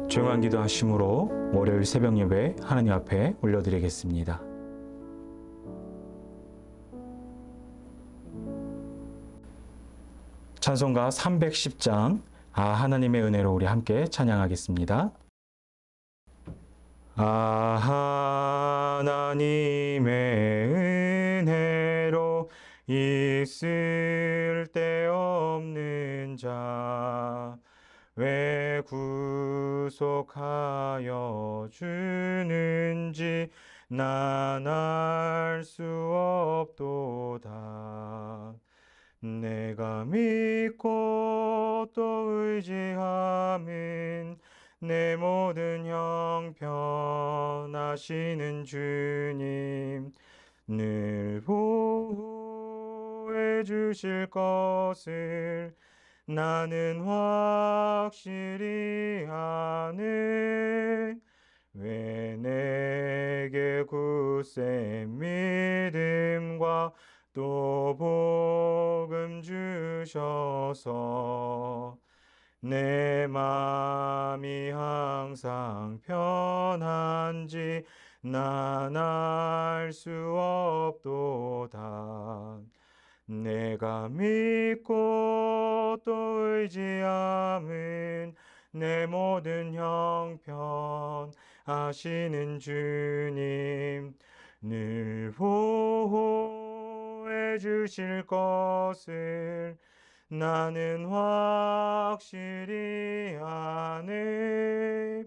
조용한 기도하심으로 월요일 새벽 예배 하나님 앞에 올려드리겠습니다. 찬송가 310장 하나님의 은혜로 우리 함께 찬양하겠습니다. 하나님의 은혜로 있을 데 없는 자 왜 구속하여 주는지 난 알 수 없도다. 내가 믿고 또 의지함은 내 모든 형편 아시는 주님 늘 보호해 주실 것을 나는 확실히 아네. 왜 내게 굳센 믿음과 또 복음 주셔서 내 맘이 항상 편한지 난 알 수 없도다. 내가 믿고 또 의지함은 내 모든 형편 아시는 주님 늘 보호해 주실 것을 나는 확실히 아네.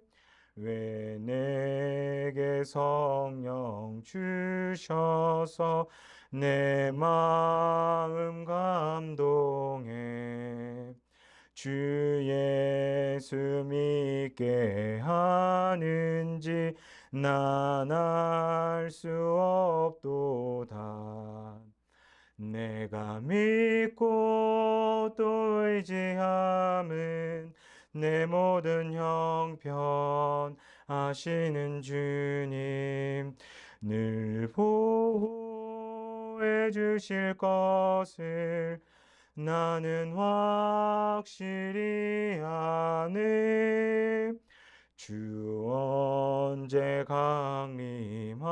왜 내게 성령 주셔서 내 마음 감동해 주 예수 믿게 하는지 난 알 수 없도다. 내가 믿고 또 의지함은 내 모든 형편 아시는 주님 늘 보호해 주실 것을 나는 확실히 아네. 주 언제 강림하실지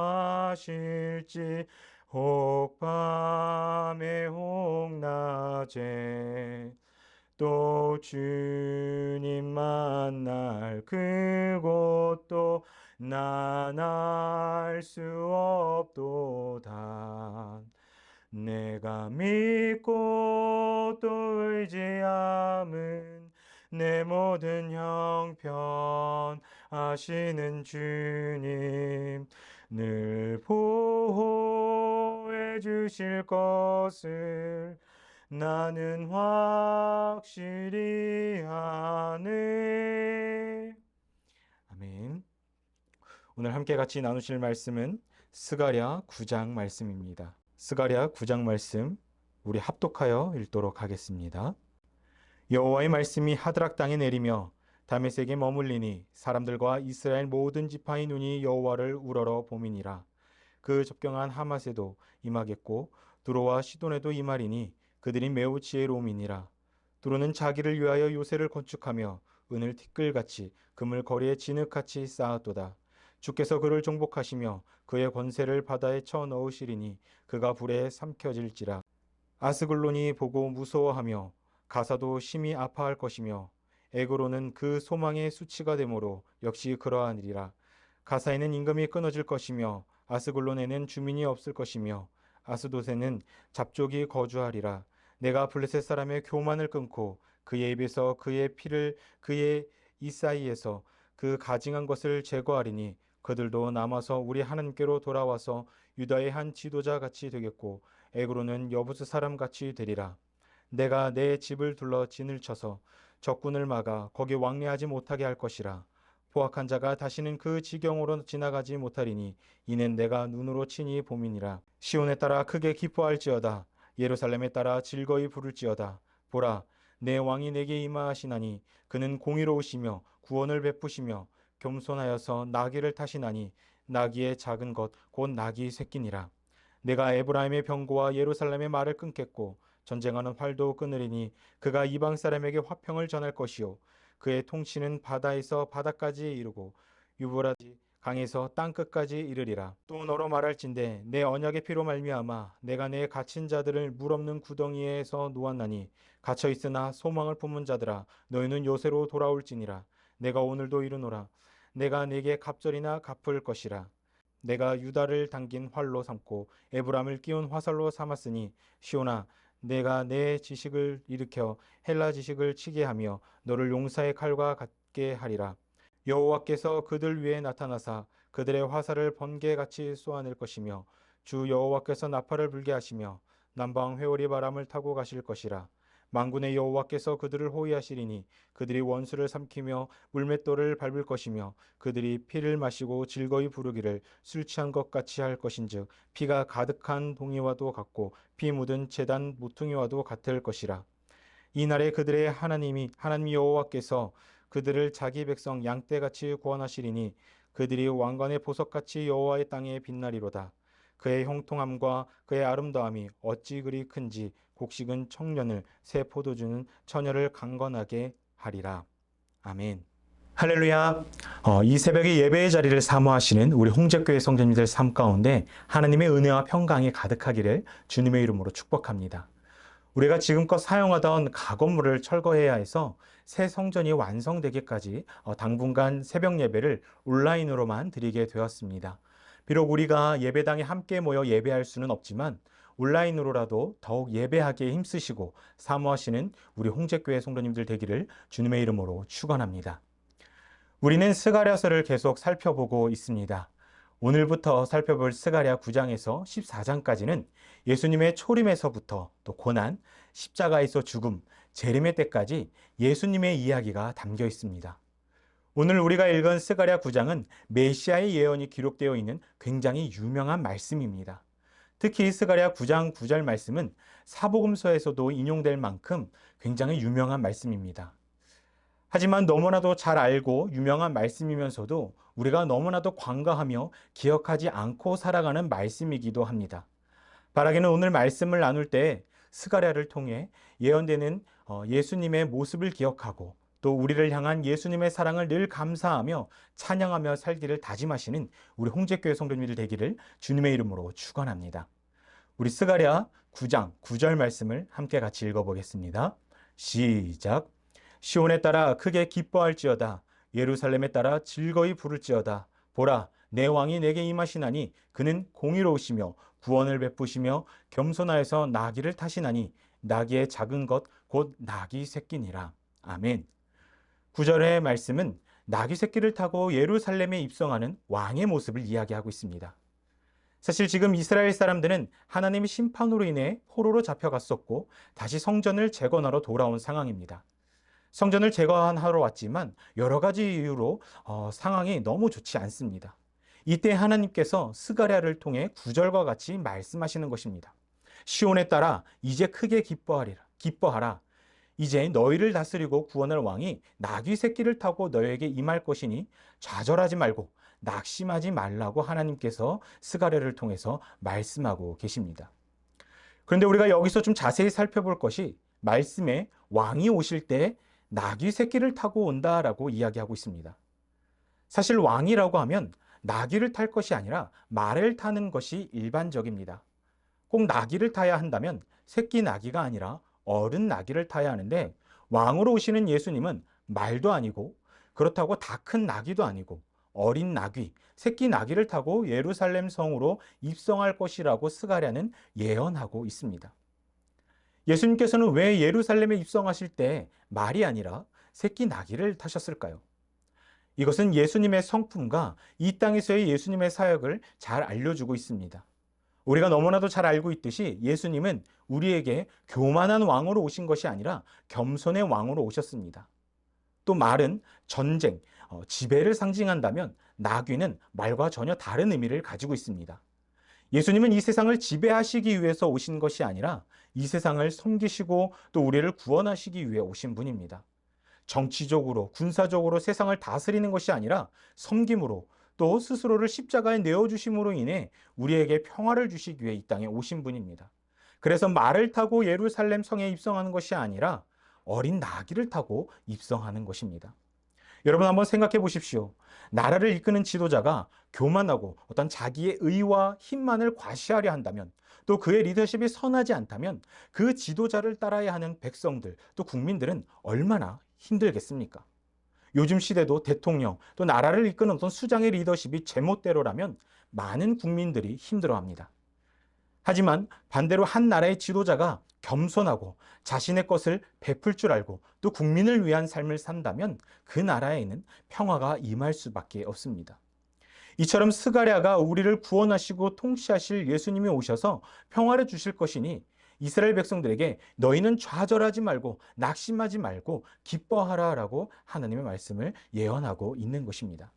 혹 밤에 혹 낮에 또 주님 만날 그곳도 난 알 수 없도다. 내가 믿고 또 의지함은 내 모든 형편 아시는 주님 늘 보호해 주실 것을 나는 확실히 아네. 아멘. 오늘 함께 같이 나누실 말씀은 스가랴 9장 말씀입니다. 스가랴 9장 말씀 우리 합독하여 읽도록 하겠습니다. 여호와의 말씀이 하드락 땅에 내리며 다메섹에 머물리니 사람들과 이스라엘 모든 지파의 눈이 여호와를 우러러 봄이니라. 그 접경한 하맛에도 임하겠고 두로와 시돈에도 임하리니 그들이 매우 지혜로움이니라. 두로는 자기를 위하여 요새를 건축하며 은을 티끌같이 금을 거리에 진흙같이 쌓았도다. 주께서 그를 정복하시며 그의 권세를 바다에 쳐 넣으시리니 그가 불에 삼켜질지라. 아스글론이 보고 무서워하며 가사도 심히 아파할 것이며 에그로는 그 소망의 수치가 되므로 역시 그러하니라. 가사에는 임금이 끊어질 것이며 아스글론에는 주민이 없을 것이며 아스돗에는 잡족이 거주하리라. 내가 블레셋 사람의 교만을 끊고 그의 입에서 그의 피를 그의 이사이에서 그 가증한 것을 제거하리니 그들도 남아서 우리 하나님께로 돌아와서 유다의 한 지도자 같이 되겠고 에그로는 여부스 사람 같이 되리라. 내가 내 집을 둘러 진을 쳐서 적군을 막아 거기 왕래하지 못하게 할 것이라. 포악한 자가 다시는 그 지경으로 지나가지 못하리니 이는 내가 눈으로 친히 봄이니라. 시온에 따라 크게 기뻐할지어다. 예루살렘에 따라 즐거이 부를지어다. 보라, 내 왕이 내게 임하시나니 그는 공의로우시며 구원을 베푸시며 겸손하여서 나귀를 타시나니 나귀의 작은 것 곧 나귀 새끼니라. 내가 에브라임의 병고와 예루살렘의 말을 끊겠고 전쟁하는 활도 끊으리니 그가 이방 사람에게 화평을 전할 것이요 그의 통치는 바다에서 바다까지 이르고 유브라지 강에서 땅끝까지 이르리라. 또 너로 말할진대 내 언약의 피로 말미암아 내가 내 갇힌 자들을 물 없는 구덩이에서 놓았나니 갇혀 있으나 소망을 품은 자들아 너희는 요새로 돌아올지니라. 내가 오늘도 이르노라. 내가 네게 갑절이나 갚을 것이라. 내가 유다를 당긴 활로 삼고 에브람을 끼운 화살로 삼았으니 시온아 내가 내 지식을 일으켜 헬라 지식을 치게 하며 너를 용사의 칼과 같게 하리라. 여호와께서 그들 위에 나타나사 그들의 화살을 번개같이 쏘아낼 것이며 주 여호와께서 나팔을 불게 하시며 남방 회오리 바람을 타고 가실 것이라. 만군의 여호와께서 그들을 호위하시리니 그들이 원수를 삼키며 물맷돌을 밟을 것이며 그들이 피를 마시고 즐거이 부르기를 술 취한 것 같이 할 것인즉 피가 가득한 동이와도 같고 피 묻은 제단 모퉁이와도 같을 것이라. 이날에 그들의 하나님 여호와께서 그들을 자기 백성 양떼같이 구원하시리니 그들이 왕관의 보석같이 여호와의 땅에 빛나리로다. 그의 형통함과 그의 아름다움이 어찌 그리 큰지 곡식은 청년을 새 포도주는 처녀를 강건하게 하리라. 아멘. 할렐루야. 이 새벽에 예배의 자리를 사모하시는 우리 홍제교회 성도님들 삶 가운데 하나님의 은혜와 평강이 가득하기를 주님의 이름으로 축복합니다. 우리가 지금껏 사용하던 가건물을 철거해야 해서 새 성전이 완성되기까지 당분간 새벽 예배를 온라인으로만 드리게 되었습니다. 비록 우리가 예배당에 함께 모여 예배할 수는 없지만 온라인으로라도 더욱 예배하기에 힘쓰시고 사모하시는 우리 홍제교회 성도님들 되기를 주님의 이름으로 축원합니다. 우리는 스가랴서를 계속 살펴보고 있습니다. 오늘부터 살펴볼 스가랴 9장에서 14장까지는 예수님의 초림에서부터 또 고난, 십자가에서 죽음, 재림의 때까지 예수님의 이야기가 담겨 있습니다. 오늘 우리가 읽은 스가랴 9장은 메시아의 예언이 기록되어 있는 굉장히 유명한 말씀입니다. 특히 스가랴 9장 9절 말씀은 사복음서에서도 인용될 만큼 굉장히 유명한 말씀입니다. 하지만 너무나도 잘 알고 유명한 말씀이면서도 우리가 너무나도 관과하며 기억하지 않고 살아가는 말씀이기도 합니다. 바라기는 오늘 말씀을 나눌 때 스가랴를 통해 예언되는 예수님의 모습을 기억하고 또 우리를 향한 예수님의 사랑을 늘 감사하며 찬양하며 살기를 다짐하시는 우리 홍제교회 성도님들 되기를 주님의 이름으로 축원합니다. 우리 스가랴 9장 9절 말씀을 함께 같이 읽어보겠습니다. 시작. 시온에 따라 크게 기뻐할지어다. 예루살렘에 따라 즐거이 부를지어다. 보라, 내 왕이 내게 임하시나니 그는 공의로우시며 구원을 베푸시며 겸손하여서 나귀를 타시나니 나귀의 작은 것 곧 나귀 새끼니라. 아멘. 9절의 말씀은 나귀 새끼를 타고 예루살렘에 입성하는 왕의 모습을 이야기하고 있습니다. 사실 지금 이스라엘 사람들은 하나님의 심판으로 인해 포로로 잡혀갔었고 다시 성전을 재건하러 돌아온 상황입니다. 성전을 재건하러 왔지만 여러 가지 이유로 상황이 너무 좋지 않습니다. 이때 하나님께서 스가랴를 통해 9절과 같이 말씀하시는 것입니다. 시온에 따라 이제 크게 기뻐하라. 이제 너희를 다스리고 구원할 왕이 나귀 새끼를 타고 너희에게 임할 것이니 좌절하지 말고 낙심하지 말라고 하나님께서 스가랴를 통해서 말씀하고 계십니다. 그런데 우리가 여기서 좀 자세히 살펴볼 것이 말씀에 왕이 오실 때 나귀 새끼를 타고 온다라고 이야기하고 있습니다. 사실 왕이라고 하면 나귀를 탈 것이 아니라 말을 타는 것이 일반적입니다. 꼭 나귀를 타야 한다면 새끼 나귀가 아니라 어른 나귀를 타야 하는데 왕으로 오시는 예수님은 말도 아니고 그렇다고 다 큰 나귀도 아니고 어린 나귀, 새끼 나귀를 타고 예루살렘 성으로 입성할 것이라고 스가랴는 예언하고 있습니다. 예수님께서는 왜 예루살렘에 입성하실 때 말이 아니라 새끼 나귀를 타셨을까요? 이것은 예수님의 성품과 이 땅에서의 예수님의 사역을 잘 알려주고 있습니다. 우리가 너무나도 잘 알고 있듯이 예수님은 우리에게 교만한 왕으로 오신 것이 아니라 겸손의 왕으로 오셨습니다. 또 말은 전쟁, 지배를 상징한다면 나귀는 말과 전혀 다른 의미를 가지고 있습니다. 예수님은 이 세상을 지배하시기 위해서 오신 것이 아니라 이 세상을 섬기시고 또 우리를 구원하시기 위해 오신 분입니다. 정치적으로, 군사적으로 세상을 다스리는 것이 아니라 섬김으로 또 스스로를 십자가에 내어주심으로 인해 우리에게 평화를 주시기 위해 이 땅에 오신 분입니다. 그래서 말을 타고 예루살렘 성에 입성하는 것이 아니라 어린 나귀를 타고 입성하는 것입니다. 여러분 한번 생각해 보십시오. 나라를 이끄는 지도자가 교만하고 어떤 자기의 의와 힘만을 과시하려 한다면, 또 그의 리더십이 선하지 않다면 그 지도자를 따라야 하는 백성들, 또 국민들은 얼마나 힘들겠습니까? 요즘 시대도 대통령, 또 나라를 이끄는 어떤 수장의 리더십이 제멋대로라면 많은 국민들이 힘들어합니다. 하지만 반대로 한 나라의 지도자가 겸손하고 자신의 것을 베풀 줄 알고 또 국민을 위한 삶을 산다면 그 나라에는 평화가 임할 수밖에 없습니다. 이처럼 스가랴가 우리를 구원하시고 통치하실 예수님이 오셔서 평화를 주실 것이니 이스라엘 백성들에게 너희는 좌절하지 말고 낙심하지 말고 기뻐하라라고 하나님의 말씀을 예언하고 있는 것입니다.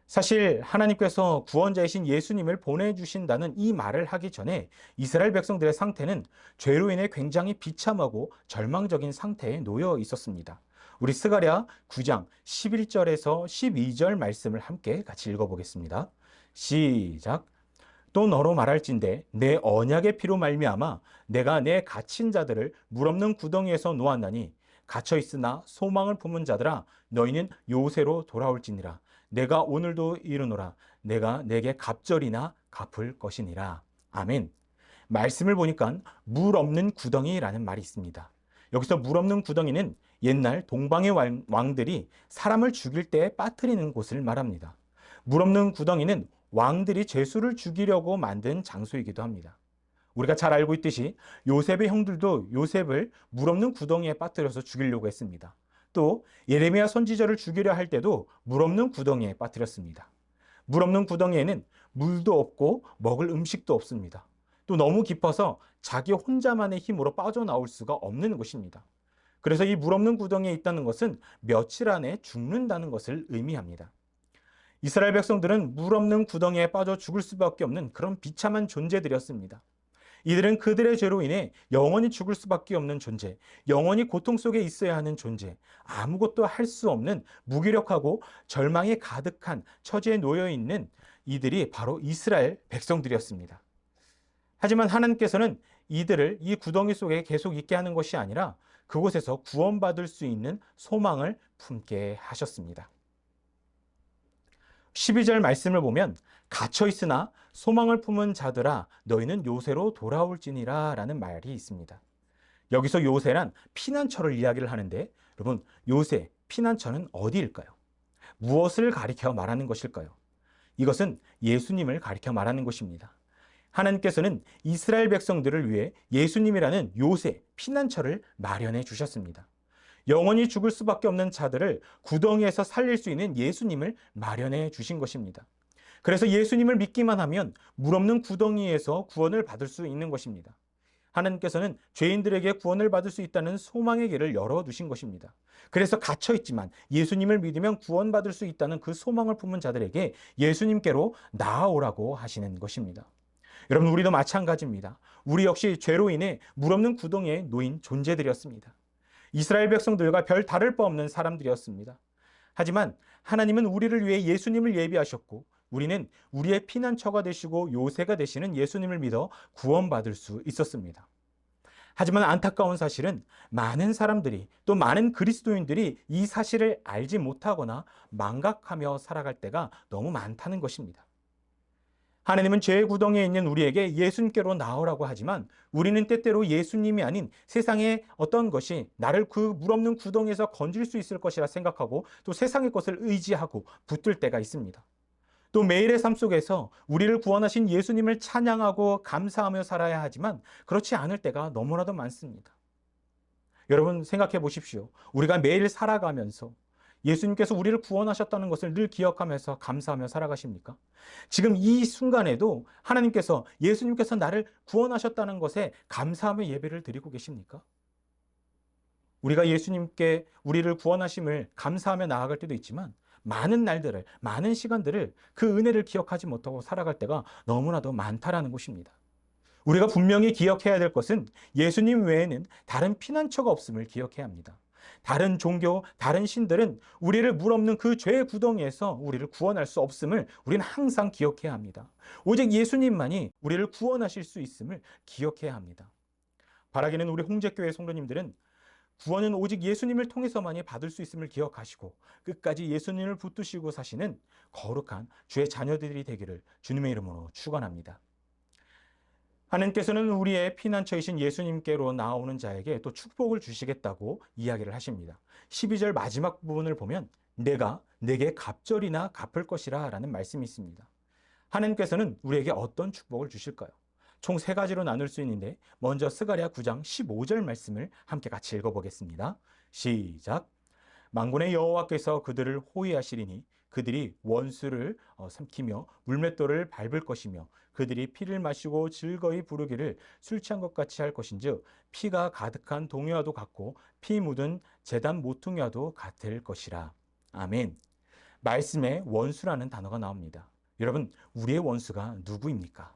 사실 하나님께서 구원자이신 예수님을 보내주신다는 이 말을 하기 전에 이스라엘 백성들의 상태는 죄로 인해 굉장히 비참하고 절망적인 상태에 놓여 있었습니다. 우리 스가랴 9장 11절에서 12절 말씀을 함께 같이 읽어보겠습니다. 시작. 또 너로 말할진대 내 언약의 피로 말미암아 내가 내 갇힌 자들을 물 없는 구덩이에서 놓았나니 갇혀 있으나 소망을 품은 자들아 너희는 요새로 돌아올지니라. 내가 오늘도 이르노라. 내가 내게 갑절이나 갚을 것이니라. 아멘. 말씀을 보니까 물 없는 구덩이라는 말이 있습니다. 여기서 물 없는 구덩이는 옛날 동방의 왕들이 사람을 죽일 때 빠뜨리는 곳을 말합니다. 물 없는 구덩이는 왕들이 죄수를 죽이려고 만든 장소이기도 합니다. 우리가 잘 알고 있듯이 요셉의 형들도 요셉을 물 없는 구덩이에 빠뜨려서 죽이려고 했습니다. 또 예레미야 선지자를 죽이려 할 때도 물 없는 구덩이에 빠뜨렸습니다. 물 없는 구덩이에는 물도 없고 먹을 음식도 없습니다. 또 너무 깊어서 자기 혼자만의 힘으로 빠져나올 수가 없는 곳입니다. 그래서 이 물 없는 구덩이에 있다는 것은 며칠 안에 죽는다는 것을 의미합니다. 이스라엘 백성들은 물 없는 구덩이에 빠져 죽을 수밖에 없는 그런 비참한 존재들이었습니다. 이들은 그들의 죄로 인해 영원히 죽을 수밖에 없는 존재, 영원히 고통 속에 있어야 하는 존재, 아무것도 할 수 없는 무기력하고 절망에 가득한 처지에 놓여 있는 이들이 바로 이스라엘 백성들이었습니다. 하지만 하나님께서는 이들을 이 구덩이 속에 계속 있게 하는 것이 아니라 그곳에서 구원받을 수 있는 소망을 품게 하셨습니다. 12절 말씀을 보면 갇혀 있으나 소망을 품은 자들아 너희는 요새로 돌아올지니라 라는 말이 있습니다. 여기서 요새란 피난처를 이야기를 하는데 여러분 요새, 피난처는 어디일까요? 무엇을 가리켜 말하는 것일까요? 이것은 예수님을 가리켜 말하는 것입니다. 하나님께서는 이스라엘 백성들을 위해 예수님이라는 요새, 피난처를 마련해 주셨습니다. 영원히 죽을 수밖에 없는 자들을 구덩이에서 살릴 수 있는 예수님을 마련해 주신 것입니다. 그래서 예수님을 믿기만 하면 물 없는 구덩이에서 구원을 받을 수 있는 것입니다. 하나님께서는 죄인들에게 구원을 받을 수 있다는 소망의 길을 열어두신 것입니다. 그래서 갇혀있지만 예수님을 믿으면 구원받을 수 있다는 그 소망을 품은 자들에게 예수님께로 나아오라고 하시는 것입니다. 여러분 우리도 마찬가지입니다. 우리 역시 죄로 인해 물 없는 구덩이에 놓인 존재들이었습니다. 이스라엘 백성들과 별 다를 바 없는 사람들이었습니다. 하지만 하나님은 우리를 위해 예수님을 예비하셨고 우리는 우리의 피난처가 되시고 요새가 되시는 예수님을 믿어 구원받을 수 있었습니다. 하지만 안타까운 사실은 많은 사람들이 또 많은 그리스도인들이 이 사실을 알지 못하거나 망각하며 살아갈 때가 너무 많다는 것입니다. 하나님은 죄의 구덩이에 있는 우리에게 예수님께로 나오라고 하지만 우리는 때때로 예수님이 아닌 세상의 어떤 것이 나를 그 물 없는 구덩이에서 건질 수 있을 것이라 생각하고 또 세상의 것을 의지하고 붙들 때가 있습니다. 또 매일의 삶 속에서 우리를 구원하신 예수님을 찬양하고 감사하며 살아야 하지만 그렇지 않을 때가 너무나도 많습니다. 여러분 생각해 보십시오. 우리가 매일 살아가면서 예수님께서 우리를 구원하셨다는 것을 늘 기억하면서 감사하며 살아가십니까? 지금 이 순간에도 하나님께서 예수님께서 나를 구원하셨다는 것에 감사하며 예배를 드리고 계십니까? 우리가 예수님께 우리를 구원하심을 감사하며 나아갈 때도 있지만 많은 날들을, 많은 시간들을 그 은혜를 기억하지 못하고 살아갈 때가 너무나도 많다라는 것입니다. 우리가 분명히 기억해야 될 것은 예수님 외에는 다른 피난처가 없음을 기억해야 합니다. 다른 종교, 다른 신들은 우리를 물 없는 그 죄의 구덩이에서 우리를 구원할 수 없음을 우리는 항상 기억해야 합니다. 오직 예수님만이 우리를 구원하실 수 있음을 기억해야 합니다. 바라기는 우리 홍제교회 성도님들은 구원은 오직 예수님을 통해서만이 받을 수 있음을 기억하시고 끝까지 예수님을 붙드시고 사시는 거룩한 주의 자녀들이 되기를 주님의 이름으로 축원합니다. 하나님께서는 우리의 피난처이신 예수님께로 나오는 자에게 또 축복을 주시겠다고 이야기를 하십니다. 12절 마지막 부분을 보면 내가 내게 갑절이나 갚을 것이라 라는 말씀이 있습니다. 하나님께서는 우리에게 어떤 축복을 주실까요? 총 세 가지로 나눌 수 있는데 먼저 스가랴 9장 15절 말씀을 함께 같이 읽어보겠습니다. 시작. 만군의 여호와께서 그들을 호위하시리니 그들이 원수를 삼키며 물맷돌을 밟을 것이며 그들이 피를 마시고 즐거이 부르기를 술 취한 것 같이 할 것인즉 피가 가득한 동요와도 같고 피 묻은 제단 모퉁이와도 같을 것이라. 아멘. 말씀에 원수라는 단어가 나옵니다. 여러분, 우리의 원수가 누구입니까?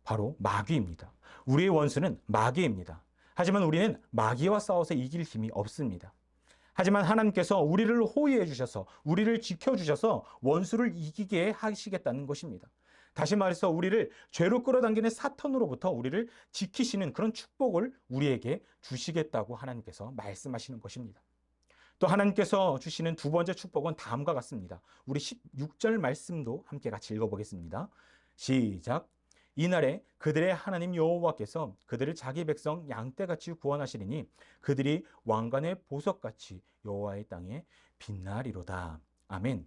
바로 마귀입니다. 우리의 원수는 마귀입니다. 하지만 우리는 마귀와 싸워서 이길 힘이 없습니다. 하지만 하나님께서 우리를 호위해 주셔서 우리를 지켜주셔서 원수를 이기게 하시겠다는 것입니다. 다시 말해서 우리를 죄로 끌어당기는 사탄으로부터 우리를 지키시는 그런 축복을 우리에게 주시겠다고 하나님께서 말씀하시는 것입니다. 또 하나님께서 주시는 두 번째 축복은 다음과 같습니다. 우리 16절 말씀도 함께 같이 읽어보겠습니다. 시작. 이날에 그들의 하나님 여호와께서 그들을 자기 백성 양떼같이 구원하시리니 그들이 왕관의 보석같이 여호와의 땅에 빛나리로다. 아멘.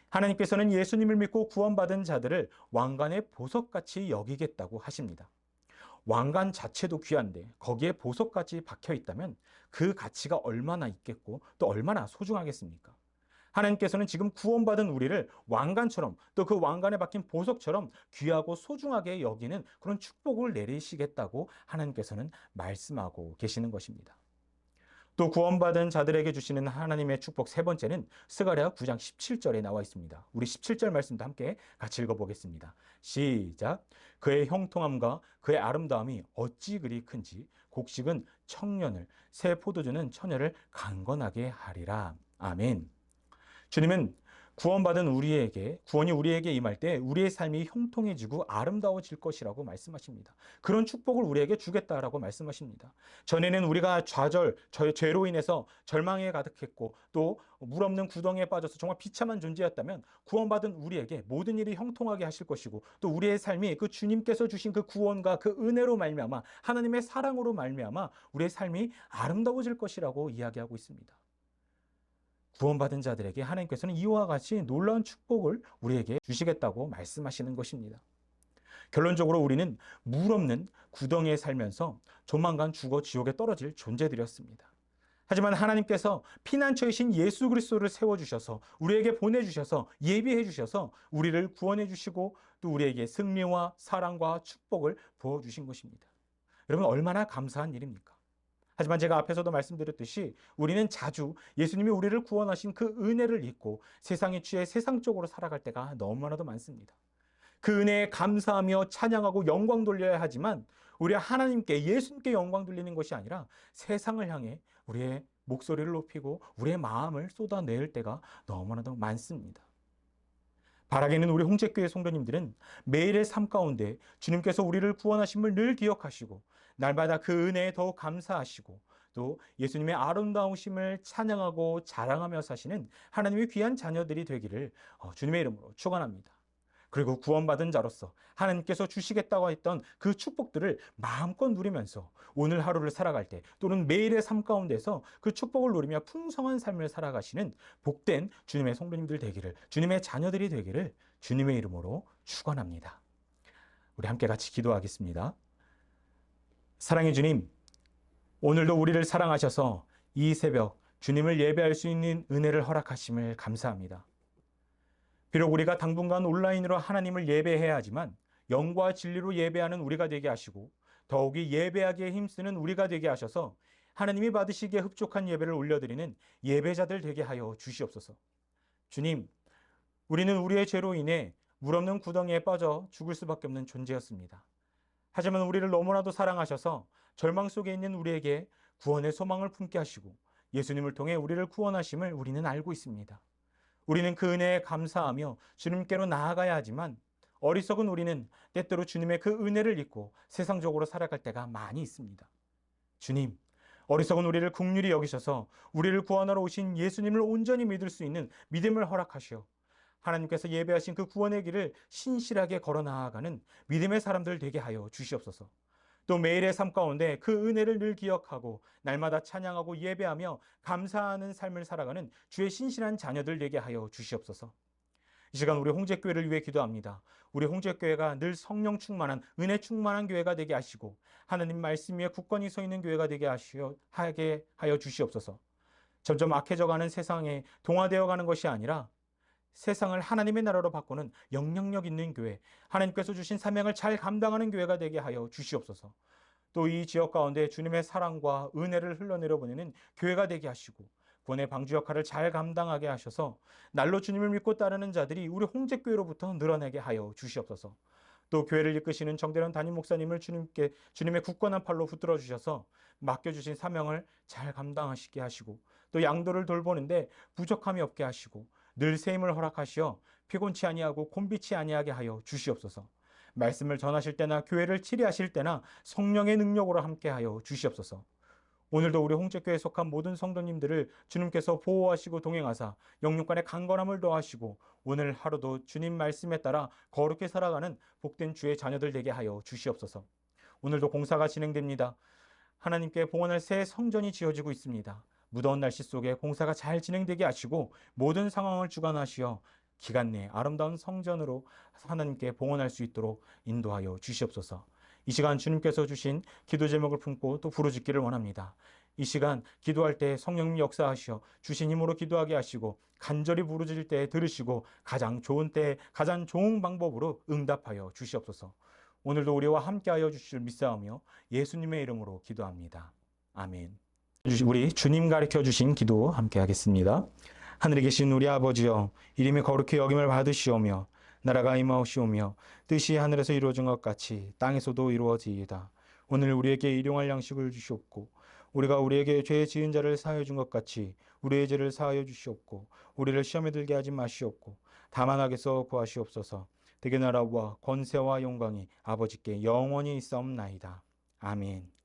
하나님께서는 예수님을 믿고 구원받은 자들을 왕관의 보석같이 여기겠다고 하십니다. 왕관 자체도 귀한데 거기에 보석같이 박혀 있다면 그 가치가 얼마나 있겠고 또 얼마나 소중하겠습니까? 하나님께서는 지금 구원받은 우리를 왕관처럼 또 그 왕관에 박힌 보석처럼 귀하고 소중하게 여기는 그런 축복을 내리시겠다고 하나님께서는 말씀하고 계시는 것입니다. 또 구원받은 자들에게 주시는 하나님의 축복 세 번째는 스가랴 9장 17절에 나와 있습니다. 우리 17절 말씀도 함께 같이 읽어보겠습니다. 시작. 그의 형통함과 그의 아름다움이 어찌 그리 큰지 곡식은 청년을 새 포도주는 처녀를 강건하게 하리라. 아멘. 주님은 구원받은 우리에게, 구원이 우리에게 임할 때 우리의 삶이 형통해지고 아름다워질 것이라고 말씀하십니다. 그런 축복을 우리에게 주겠다라고 말씀하십니다. 전에는 우리가 좌절, 죄로 인해서 절망에 가득했고 또 물 없는 구덩이에 빠져서 정말 비참한 존재였다면 구원받은 우리에게 모든 일이 형통하게 하실 것이고 또 우리의 삶이 그 주님께서 주신 그 구원과 그 은혜로 말미암아 하나님의 사랑으로 말미암아 우리의 삶이 아름다워질 것이라고 이야기하고 있습니다. 구원받은 자들에게 하나님께서는 이와 같이 놀라운 축복을 우리에게 주시겠다고 말씀하시는 것입니다. 결론적으로 우리는 물 없는 구덩이에 살면서 조만간 죽어 지옥에 떨어질 존재들이었습니다. 하지만 하나님께서 피난처이신 예수 그리스도를 세워주셔서 우리에게 보내주셔서 예비해 주셔서 우리를 구원해 주시고 또 우리에게 승리와 사랑과 축복을 부어주신 것입니다. 여러분 얼마나 감사한 일입니까? 하지만 제가 앞에서도 말씀드렸듯이 우리는 자주 예수님이 우리를 구원하신 그 은혜를 잊고 세상에 취해 세상적으로 살아갈 때가 너무나도 많습니다. 그 은혜에 감사하며 찬양하고 영광 돌려야 하지만 우리 하나님께 예수님께 영광 돌리는 것이 아니라 세상을 향해 우리의 목소리를 높이고 우리의 마음을 쏟아낼 때가 너무나도 많습니다. 바라기는 우리 홍제교회 성도님들은 매일의 삶 가운데 주님께서 우리를 구원하심을 늘 기억하시고 날마다 그 은혜에 더욱 감사하시고 또 예수님의 아름다우심을 찬양하고 자랑하며 사시는 하나님의 귀한 자녀들이 되기를 주님의 이름으로 축원합니다. 그리고 구원받은 자로서 하나님께서 주시겠다고 했던 그 축복들을 마음껏 누리면서 오늘 하루를 살아갈 때 또는 매일의 삶 가운데서 그 축복을 누리며 풍성한 삶을 살아가시는 복된 주님의 성도님들 되기를, 주님의 자녀들이 되기를 주님의 이름으로 축원합니다. 우리 함께 같이 기도하겠습니다. 사랑의 주님, 오늘도 우리를 사랑하셔서 이 새벽 주님을 예배할 수 있는 은혜를 허락하심을 감사합니다. 비록 우리가 당분간 온라인으로 하나님을 예배해야 하지만 영과 진리로 예배하는 우리가 되게 하시고 더욱이 예배하기에 힘쓰는 우리가 되게 하셔서 하나님이 받으시기에 흡족한 예배를 올려드리는 예배자들 되게 하여 주시옵소서. 주님, 우리는 우리의 죄로 인해 물 없는 구덩이에 빠져 죽을 수밖에 없는 존재였습니다. 하지만 우리를 너무나도 사랑하셔서 절망 속에 있는 우리에게 구원의 소망을 품게 하시고 예수님을 통해 우리를 구원하심을 우리는 알고 있습니다. 우리는 그 은혜에 감사하며 주님께로 나아가야 하지만 어리석은 우리는 때때로 주님의 그 은혜를 잊고 세상적으로 살아갈 때가 많이 있습니다. 주님, 어리석은 우리를 긍휼히 여기셔서 우리를 구원하러 오신 예수님을 온전히 믿을 수 있는 믿음을 허락하시어 하나님께서 예배하신 그 구원의 길을 신실하게 걸어 나아가는 믿음의 사람들 되게 하여 주시옵소서. 또 매일의 삶 가운데 그 은혜를 늘 기억하고 날마다 찬양하고 예배하며 감사하는 삶을 살아가는 주의 신실한 자녀들 되게 하여 주시옵소서. 이 시간 우리 홍제교회를 위해 기도합니다. 우리 홍제교회가 늘 성령 충만한 은혜 충만한 교회가 되게 하시고 하나님 말씀 위에 굳건히 서 있는 교회가 되게 하게 하여 주시옵소서. 점점 악해져가는 세상에 동화되어 가는 것이 아니라 세상을 하나님의 나라로 바꾸는 영향력 있는 교회, 하나님께서 주신 사명을 잘 감당하는 교회가 되게 하여 주시옵소서. 또 이 지역 가운데 주님의 사랑과 은혜를 흘러내려 보내는 교회가 되게 하시고 구원의 방주 역할을 잘 감당하게 하셔서 날로 주님을 믿고 따르는 자들이 우리 홍제교회로부터 늘어나게 하여 주시옵소서. 또 교회를 이끄시는 정대련 담임 목사님을 주님의 굳건한 팔로 붙들어 주셔서 맡겨주신 사명을 잘 감당하시게 하시고 또 양도를 돌보는데 부족함이 없게 하시고 늘 새 힘을 허락하시어 피곤치 아니하고 곤비치 아니하게 하여 주시옵소서. 말씀을 전하실 때나 교회를 치리하실 때나 성령의 능력으로 함께하여 주시옵소서. 오늘도 우리 홍제교회에 속한 모든 성도님들을 주님께서 보호하시고 동행하사 영육간의 강건함을 더하시고 오늘 하루도 주님 말씀에 따라 거룩히 살아가는 복된 주의 자녀들 되게 하여 주시옵소서. 오늘도 공사가 진행됩니다. 하나님께 봉헌할 새 성전이 지어지고 있습니다. 무더운 날씨 속에 공사가 잘 진행되게 하시고 모든 상황을 주관하시어 기간 내에 아름다운 성전으로 하나님께 봉헌할 수 있도록 인도하여 주시옵소서. 이 시간 주님께서 주신 기도 제목을 품고 또 부르짖기를 원합니다. 이 시간 기도할 때 성령님 역사하시어 주신 힘으로 기도하게 하시고 간절히 부르짖을 때 들으시고 가장 좋은 때에 가장 좋은 방법으로 응답하여 주시옵소서. 오늘도 우리와 함께하여 주실 믿사오며 예수님의 이름으로 기도합니다. 아멘. 우리 주님 가르쳐 주신 기도 함께 하겠습니다. 하늘에 계신 우리 아버지여, 이름이 거룩히 여김을 받으시오며 나라가 임하옵시오며 뜻이 하늘에서 이루어진 것 같이 땅에서도 이루어지이다. 오늘 우리에게 일용할 양식을 주시옵고 우리가 우리에게 죄 지은 자를 사하여 준 것 같이 우리의 죄를 사하여 주시옵고 우리를 시험에 들게 하지 마시옵고 다만 악에서 구하시옵소서. 대개 나라와 권세와 영광이 아버지께 영원히 있사옵나이다. 아멘.